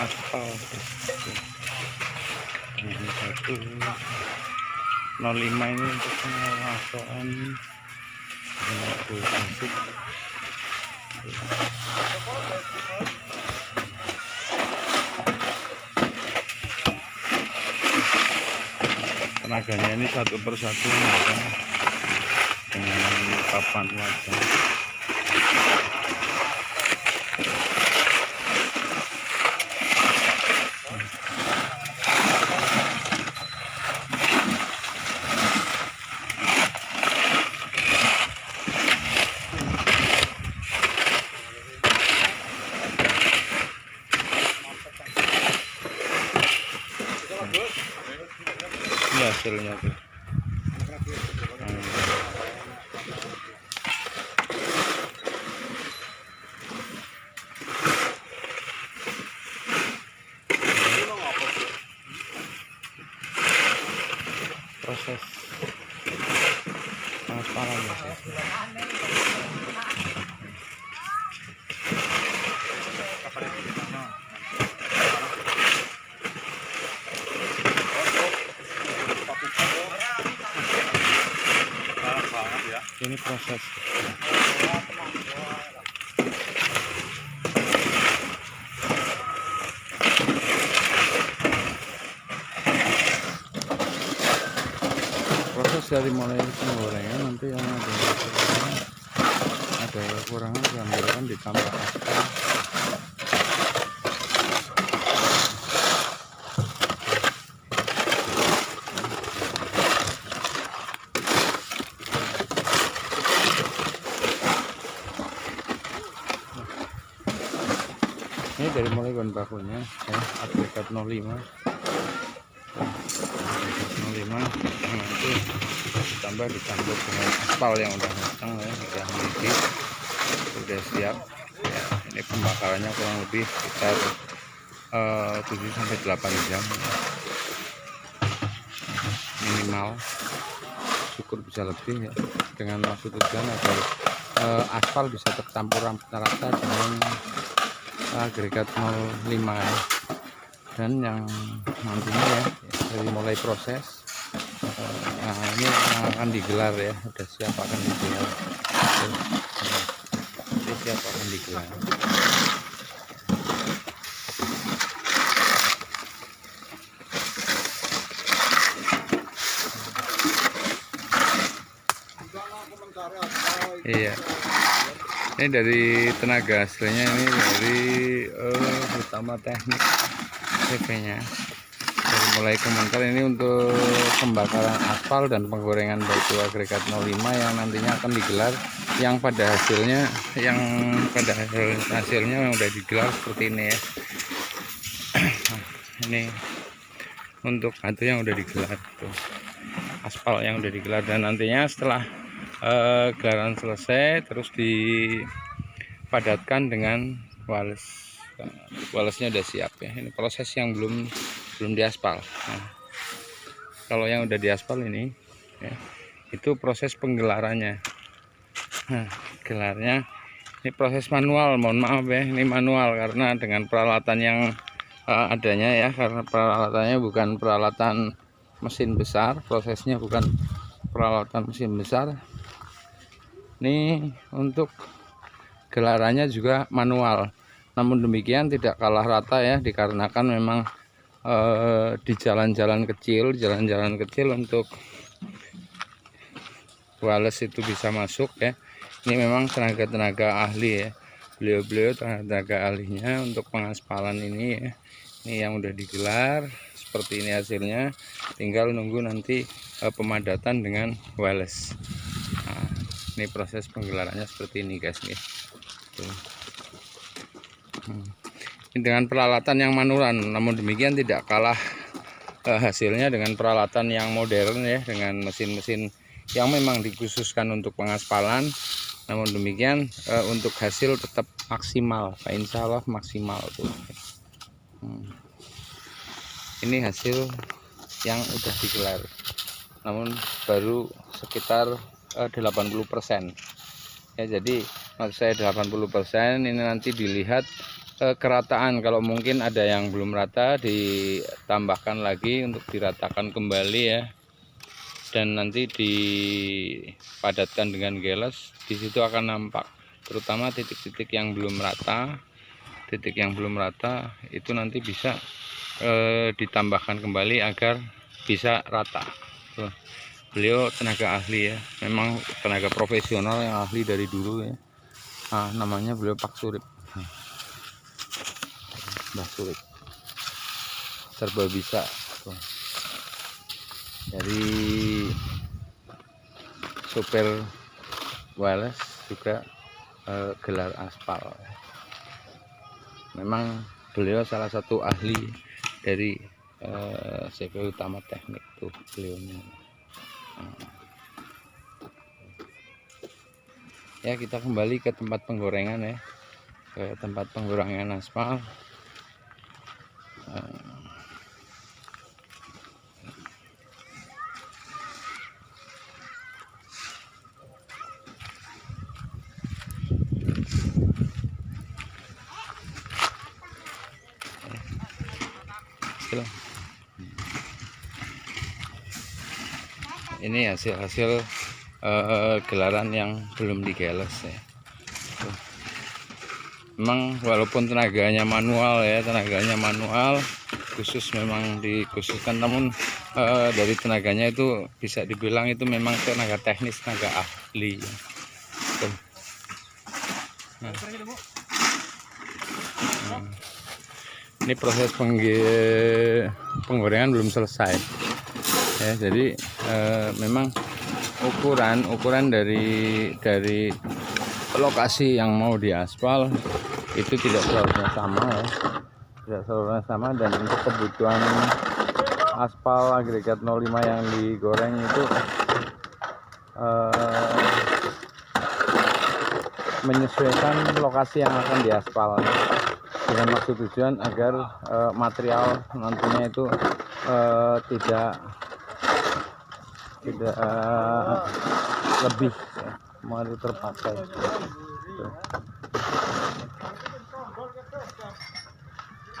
aspal ini 105 ini untuk pengawasan asik. Tenaganya ini satu persatu dengan papan wajah. Ini hasilnya tuh. Proses pengaspalan ya. Ini proses dari mulai penggorengan, nanti yang ada kekurangan diambilkan ditambah aspal. Ini dari mulai bahan bakunya ya, agregat 05 nanti ditambah dicampur dengan aspal yang udah matang ya, udah mendidih, udah siap ya. Ini pembakarannya kurang lebih sekitar 7-8 jam minimal, syukur bisa lebih ya, dengan maksud tujuan agar aspal bisa tercampur rata dengan agregat 05 ya. Dan yang nantinya ya dari mulai proses ini akan digelar ya, udah siap akan digelar, udah siap akan digelar. Iya, ini dari tenaga aslinya, ini dari utama teknik CV-nya dari mulai komentar ini untuk pembakaran aspal dan penggorengan batu agregat 05 yang nantinya akan digelar, yang pada hasilnya yang udah digelar seperti ini ya. Ini untuk batu yang udah digelar tuh, aspal yang udah digelar, dan nantinya setelah gelaran selesai terus dipadatkan dengan wales. Walesnya udah siap ya. Ini proses yang belum diaspal. Nah, kalau yang udah diaspal ini ya, itu proses penggelarannya. Nah, gelarnya ini proses manual, mohon maaf ya, ini manual karena dengan peralatan yang adanya ya, karena peralatannya bukan peralatan mesin besar, prosesnya bukan peralatan mesin besar. Ini untuk gelarannya juga manual. Namun demikian tidak kalah rata ya, dikarenakan memang di jalan-jalan kecil untuk wales itu bisa masuk ya. Ini memang tenaga ahli ya, beliau tenaga ahlinya untuk pengaspalan ini ya. Ini yang udah digelar seperti ini hasilnya, tinggal nunggu nanti pemadatan dengan wales. Nah, ini proses penggelarannya seperti ini guys nih. Ini dengan peralatan yang manual, namun demikian tidak kalah hasilnya dengan peralatan yang modern ya, dengan mesin-mesin yang memang dikhususkan untuk pengaspalan. Namun demikian untuk hasil tetap maksimal, insya Allah maksimal tuh. Ini hasil yang udah digelar, namun baru sekitar 80% ya. Jadi maksud saya 80%, ini nanti dilihat kerataan. Kalau mungkin ada yang belum rata, ditambahkan lagi untuk diratakan kembali ya, dan nanti dipadatkan dengan gelas. Di situ akan nampak terutama titik-titik yang belum rata. Titik yang belum rata itu nanti bisa ditambahkan kembali agar bisa rata. Tuh. Beliau tenaga ahli ya, memang tenaga profesional yang ahli dari dulu ya. Nah, namanya beliau Pak Surip, Mbah Surip, serba bisa. Tuh. Dari sopir Wales juga gelar aspal. Memang beliau salah satu ahli dari CV Utama Teknik tuh beliaunya. Ya, kita kembali ke tempat penggorengan ya, ke tempat penggorengan aspal. Ini hasil gelaran yang belum digeles ya. Memang walaupun tenaganya manual ya, khusus memang dikhususkan, namun dari tenaganya itu bisa dibilang itu memang tenaga teknis, tenaga ahli. Ini proses penggorengan belum selesai ya, jadi memang ukuran dari lokasi yang mau diaspal itu tidak seharusnya sama ya, dan untuk kebutuhan aspal agregat 05 yang digoreng itu menyesuaikan lokasi yang akan diaspal dengan maksud tujuan agar material nantinya itu tidak lebih ya, mari terpakai.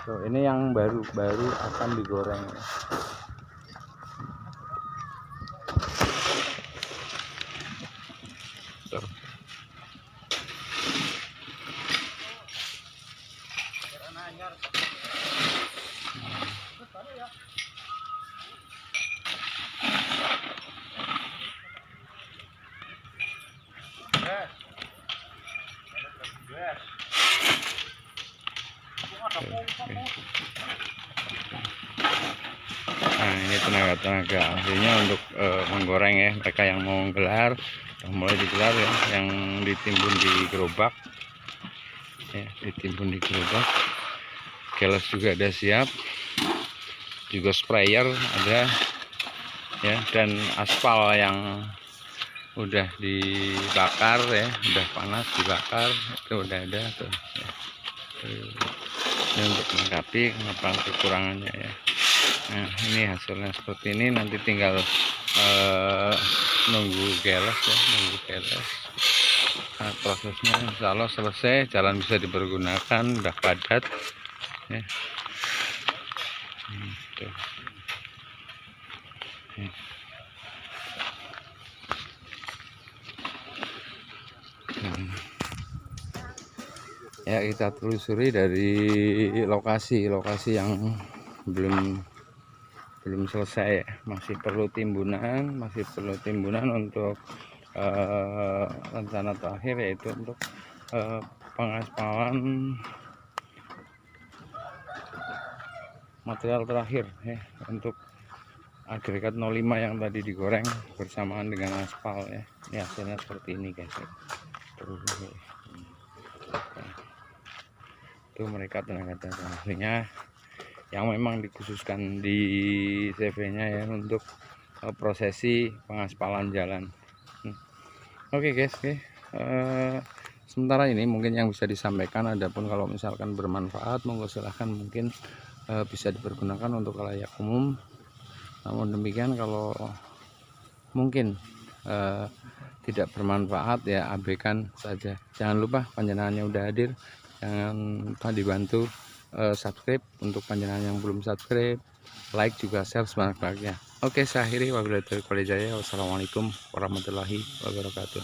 Tuh, ini yang baru akan digoreng. Tuh. Nah, ini tenaga ahlinya untuk menggoreng ya, mereka yang mau gelar mulai digelar ya, yang ditimbun di gerobak ya, gelas juga ada siap, juga sprayer ada ya, dan aspal yang udah dibakar ya, udah panas dibakar itu udah ada tuh ya. Ini untuk melengkapi kekurangannya ya. Nah, ini hasilnya seperti ini, nanti tinggal nunggu gelas ya, Nah, prosesnya insya Allah selesai, jalan bisa dipergunakan, udah padat ya. Ya, kita telusuri dari lokasi yang belum selesai ya. Masih perlu timbunan untuk rencana terakhir, yaitu untuk pengaspalan material terakhir ya, untuk agregat 05 yang tadi digoreng bersamaan dengan aspal ya. Ini hasilnya seperti ini guys ya. Itu mereka tenaga ahlinya yang memang dikhususkan di CV-nya ya, untuk prosesi pengaspalan jalan. Oke guys, sementara ini mungkin yang bisa disampaikan. Adapun kalau misalkan bermanfaat, monggo silahkan, mungkin bisa dipergunakan untuk khalayak umum. Namun demikian, kalau mungkin tidak bermanfaat ya abaikan saja. Jangan lupa panjenengannya udah hadir, Jangan lupa dibantu subscribe untuk panjenengan yang belum subscribe, like juga share sebanyak-banyaknya. Oke, saya akhiri. Wabillahi taufiq wal hidayah. Wassalamualaikum warahmatullahi wabarakatuh.